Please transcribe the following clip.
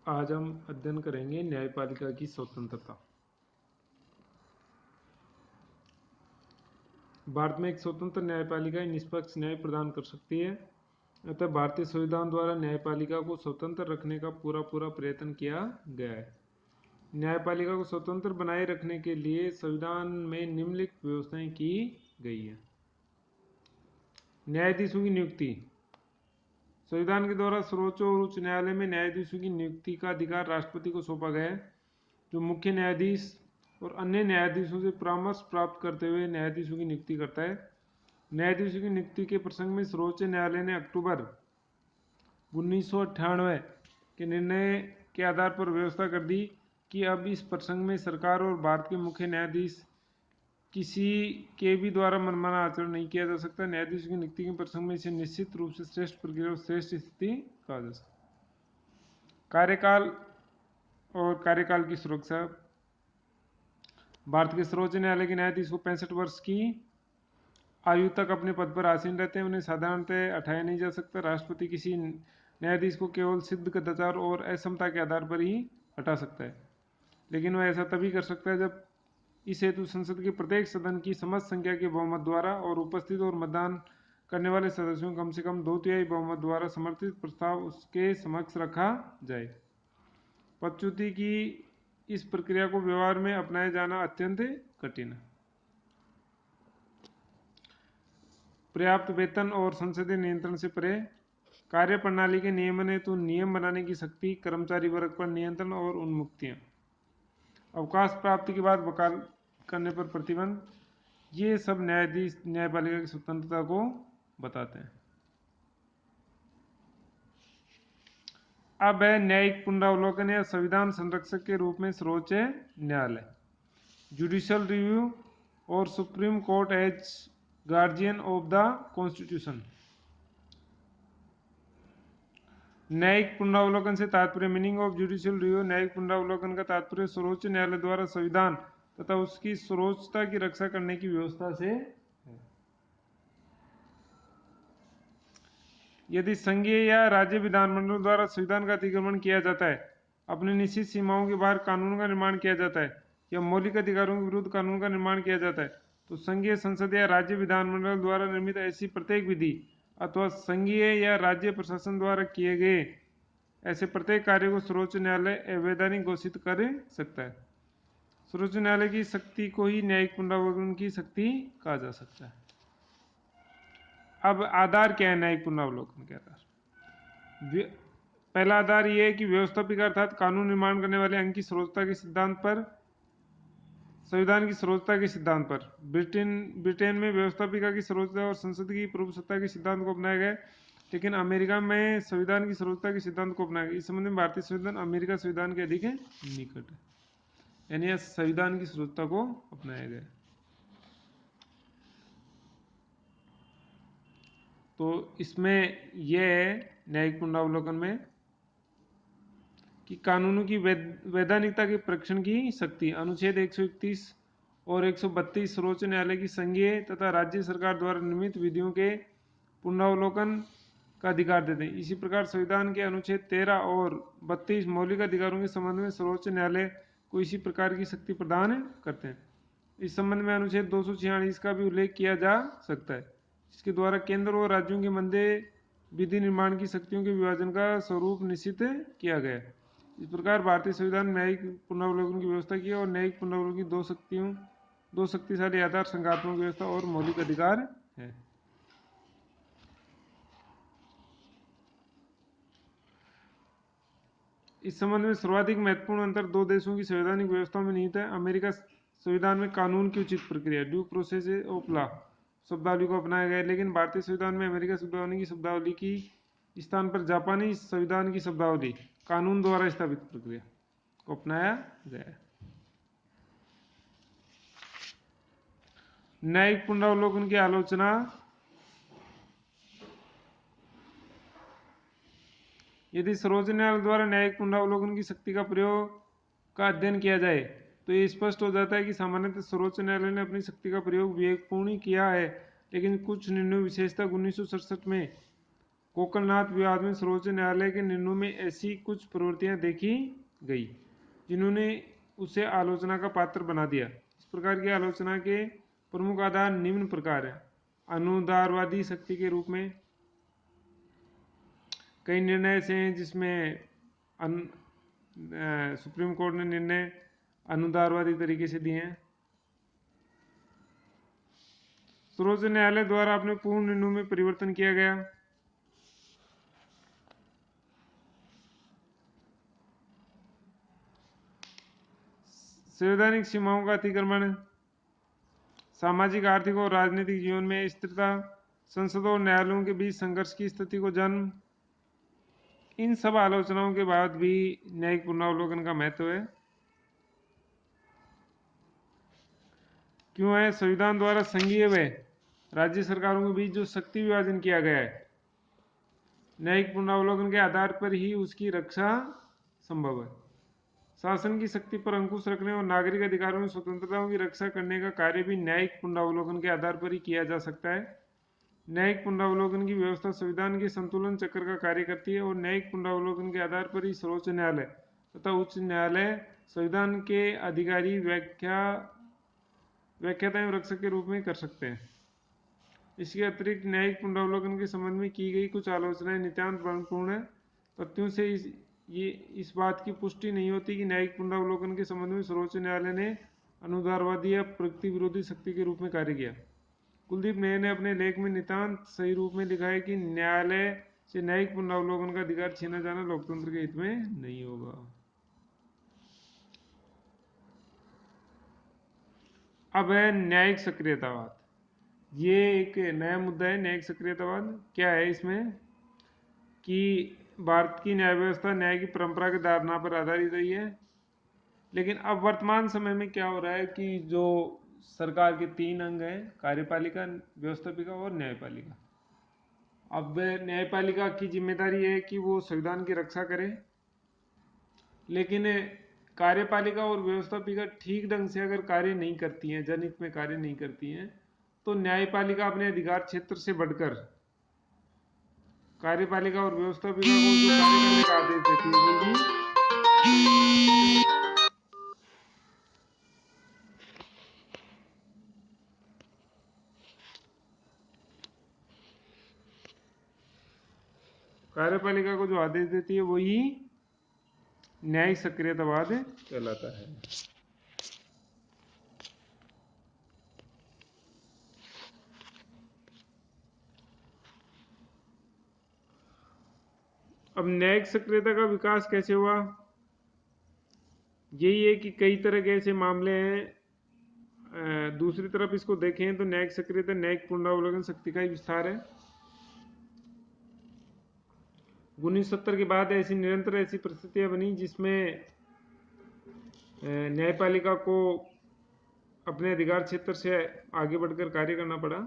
आज हम अध्ययन करेंगे न्यायपालिका की स्वतंत्रता। भारत में एक स्वतंत्र न्यायपालिका निष्पक्ष न्याय प्रदान कर सकती है। अतः भारतीय संविधान द्वारा न्यायपालिका को स्वतंत्र रखने का पूरा प्रयत्न किया गया है। न्यायपालिका को स्वतंत्र बनाए रखने के लिए संविधान में निम्नलिखित व्यवस्थाएं की गई है। न्यायाधीशों की नियुक्ति। संविधान के द्वारा सर्वोच्च और उच्च न्यायालय में न्यायाधीशों की नियुक्ति का अधिकार राष्ट्रपति को सौंपा गया है, जो मुख्य न्यायाधीश और अन्य न्यायाधीशों से परामर्श प्राप्त करते हुए न्यायाधीशों की नियुक्ति करता है। न्यायाधीशों की नियुक्ति के प्रसंग में सर्वोच्च न्यायालय ने अक्टूबर 1998 के निर्णय के आधार पर व्यवस्था कर दी कि अब इस प्रसंग में सरकार और भारत के मुख्य न्यायाधीश किसी के भी द्वारा मनमाना आचरण नहीं किया जा सकता। न्यायाधीशों की नियुक्ति के प्रसंग में इसे निश्चित रूप से श्रेष्ठ प्रक्रिया और श्रेष्ठ स्थिति कहा जा सकता है। कार्यकाल और कार्यकाल की सुरक्षा। भारत के सर्वोच्च न्यायालय के न्यायाधीश को 65 वर्ष की आयु तक अपने पद पर आसीन रहते हैं। उन्हें साधारणतः हटाया नहीं जा सकता। राष्ट्रपति किसी न्यायाधीश को केवल सिद्ध कदाचार और असमता के आधार पर ही हटा सकता है, लेकिन वह ऐसा तभी कर सकता है जब इस हेतु संसद के प्रत्येक सदन की समस्त संख्या के बहुमत द्वारा और उपस्थित और मतदान करने वाले सदस्यों कम से कम 2/3 बहुमत द्वारा समर्थित प्रस्ताव उसके समक्ष रखा जाए। पदच्युति की इस प्रक्रिया को व्यवहार में अपनाया जाना अत्यंत कठिन है। पर्याप्त वेतन और संसदीय नियंत्रण से परे। कार्य प्रणाली के नियमन हेतु नियम बनाने की शक्ति, कर्मचारी वर्ग पर नियंत्रण और उन्मुक्तियां। अवकाश प्राप्ति के बाद वकालत करने पर प्रतिबंध। ये सब न्यायपालिका की स्वतंत्रता को बताते हैं। अब है न्यायिक पुनरावलोकन या संविधान संरक्षक के रूप में सर्वोच्च न्यायालय, जुडिशियल रिव्यू और supreme court as guardian of the constitution. न्यायिक पुनरावलोकन से तात्पर्य। Meaning of judicial review. न्यायिक पुनरावलोकन का तात्पर्य सर्वोच्च न्यायालय द्वारा संविधान तथा उसकी सर्वोच्चता की रक्षा करने की व्यवस्था से है। यदि संघीय या राज्य विधानमंडल द्वारा संविधान का अतिक्रमण किया जाता है, अपनी निश्चित सीमाओं के बाहर कानून का निर्माण किया जाता है या मौलिक अधिकारों के विरुद्ध कानून का निर्माण किया जाता है, तो संघीय संसद या राज्य विधानमंडल द्वारा निर्मित ऐसी प्रत्येक विधि अथवा संघीय या राज्य प्रशासन द्वारा किए गए ऐसे प्रत्येक कार्य को सर्वोच्च न्यायालय अवैधानिक घोषित कर सकता है। सर्वोच्च न्यायालय की शक्ति को ही न्यायिक पुनरावलोकन की शक्ति कहा जा सकता है। अब आधार क्या है न्यायिक पुनरावलोकन के आधार? पहला आधार यह है कि व्यवस्थापिका अर्थात कानून निर्माण करने वाले अंग की सर्वोच्चता के सिद्धांत पर, संविधान की सर्वोच्चता के सिद्धांत पर। ब्रिटेन में व्यवस्थापिका की सर्वोच्चता और संसद की प्रभुसत्ता के सिद्धांत को अपनाया गया, लेकिन अमेरिका में संविधान की सर्वोच्चता के सिद्धांत को अपनाया गया। इस संबंध में भारतीय संविधान अमेरिका संविधान के अधिक निकट है, यानी संविधान की सर्वोच्चता को अपनाया गया। तो इसमें यह है न्यायिक पुनरावलोकन में कि कानूनों की वैधानिकता के परीक्षण की शक्ति। अनुच्छेद 131 और 132 सर्वोच्च न्यायालय की संघीय तथा राज्य सरकार द्वारा निर्मित विधियों के पुनरावलोकन का अधिकार देते हैं। इसी प्रकार संविधान के अनुच्छेद 13 और 32 मौलिक अधिकारों के संबंध में सर्वोच्च न्यायालय को इसी प्रकार की शक्ति प्रदान करते हैं। इस संबंध में अनुच्छेद 246 का भी उल्लेख किया जा सकता है, जिसके द्वारा केंद्र और राज्यों के मध्य विधि निर्माण की शक्तियों के विभाजन का स्वरूप निश्चित किया गया है। इस प्रकार भारतीय संविधान में न्यायिक पुनरावलोकन की व्यवस्था की और न्यायिक पुनरावलोकन की दो शक्तिशाली आधार संघात्मक व्यवस्था और मौलिक अधिकार है। इस संबंध में सर्वाधिक महत्वपूर्ण अंतर दो देशों की संवैधानिक व्यवस्था में निहित है। अमेरिका संविधान में कानून की उचित प्रक्रिया, ड्यू प्रोसेस ऑफ लॉ शब्दावली को अपनाया गया है, लेकिन भारतीय संविधान में अमेरिका शब्दावली की स्थान पर जापानी संविधान की शब्दावली, कानून द्वारा स्थापित प्रक्रिया को अपनाया गया है। न्यायिक पुनरावलोकन की आलोचना। यदि सर्वोच्च न्यायालय द्वारा न्यायिक पुनरावलोकन की शक्ति का प्रयोग का अध्ययन किया जाए तो ये स्पष्ट हो जाता है कि सामान्यतः सर्वोच्च न्यायालय ने अपनी शक्ति का प्रयोग विवेकपूर्ण किया है, लेकिन कुछ निर्णयों विशेषतः 1967 में कोकलनाथ विवाद में सर्वोच्च न्यायालय के निर्णयों में ऐसी कुछ प्रवृत्तियां देखी गई जिन्होंने उसे आलोचना का पात्र बना दिया। इस प्रकार की आलोचना के प्रमुख आधार निम्न प्रकार है। अनुदारवादी शक्ति के रूप में कई निर्णय ऐसे हैं जिसमें सुप्रीम कोर्ट ने निर्णय अनुदारवादी तरीके से दिए हैं। सर्वोच्च न्यायालय द्वारा अपने पूर्ण निर्णयों में परिवर्तन किया गया। संवैधानिक सीमाओं का अतिक्रमण, सामाजिक, आर्थिक और राजनीतिक जीवन में स्थिरता, संसदों और न्यायालयों के बीच संघर्ष की स्थिति को जन्म। इन सब आलोचनाओं के बाद भी न्यायिक पुनरावलोकन का महत्व है। क्यों है? संविधान द्वारा संघीय व राज्य सरकारों के बीच जो शक्ति विभाजन किया गया है, न्यायिक पुनरावलोकन के आधार पर ही उसकी रक्षा संभव है। शासन की शक्ति पर अंकुश रखने और नागरिक अधिकारों और स्वतंत्रताओं की रक्षा करने का कार्य भी न्यायिक पुनरावलोकन के आधार पर ही किया जा सकता है। न्यायिक पुनरावलोकन की व्यवस्था संविधान के संतुलन चक्र का कार्य करती है और न्यायिक पुनरावलोकन के आधार पर ही सर्वोच्च न्यायालय तथा उच्च न्यायालय संविधान के अधिकारी व्याख्याता एवं रक्षक के रूप में कर सकते हैं। इसके अतिरिक्त न्यायिक पुनरावलोकन के संबंध में की गई कुछ आलोचनाएं नितांत भ्रमपूर्ण तथ्यों से इस बात की पुष्टि नहीं होती कि न्यायिक पुनरावलोकन के संबंध में सर्वोच्च न्यायालय ने अनुदारवादी या प्रगति विरोधी शक्ति के रूप में कार्य किया। कुलदीप नैयर ने अपने लेख में नितांत सही रूप में लिखा है कि न्यायालय से न्यायिक पुनरावलोकन का अधिकार छीना जाना लोकतंत्र के हित में नहीं होगा। अब है न्यायिक सक्रियतावाद। ये एक नया मुद्दा है। न्यायिक सक्रियतावाद क्या है? इसमें कि भारत की न्याय व्यवस्था न्याय की परंपरा के धारणा पर आधारित रही है, लेकिन अब वर्तमान समय में क्या हो रहा है कि जो सरकार के 3 अंग हैं, कार्यपालिका, व्यवस्थापिका और न्यायपालिका। अब न्यायपालिका की जिम्मेदारी है कि वो संविधान की रक्षा करे, लेकिन कार्यपालिका और व्यवस्थापिका ठीक ढंग से अगर कार्य नहीं करती हैं, जनहित में कार्य नहीं करती हैं, तो न्यायपालिका अपने अधिकार क्षेत्र से बढ़कर कार्यपालिका और व्यवस्थापिका को जो कार्य करने का आदेश देती है वो भी कार्यपालिका को जो आदेश देती है वही न्यायिक सक्रियतावाद कहलाता है। अब न्यायिक सक्रियता का विकास कैसे हुआ? यही है कि कई तरह के ऐसे मामले हैं। दूसरी तरफ इसको देखें तो न्यायिक सक्रियता न्यायिक पुनरावलोकन शक्ति का ही विस्तार है। 1970 के बाद ऐसी निरंतर ऐसी परिस्थितियां बनी जिसमें न्यायपालिका को अपने अधिकार क्षेत्र से आगे बढ़कर कार्य करना पड़ा।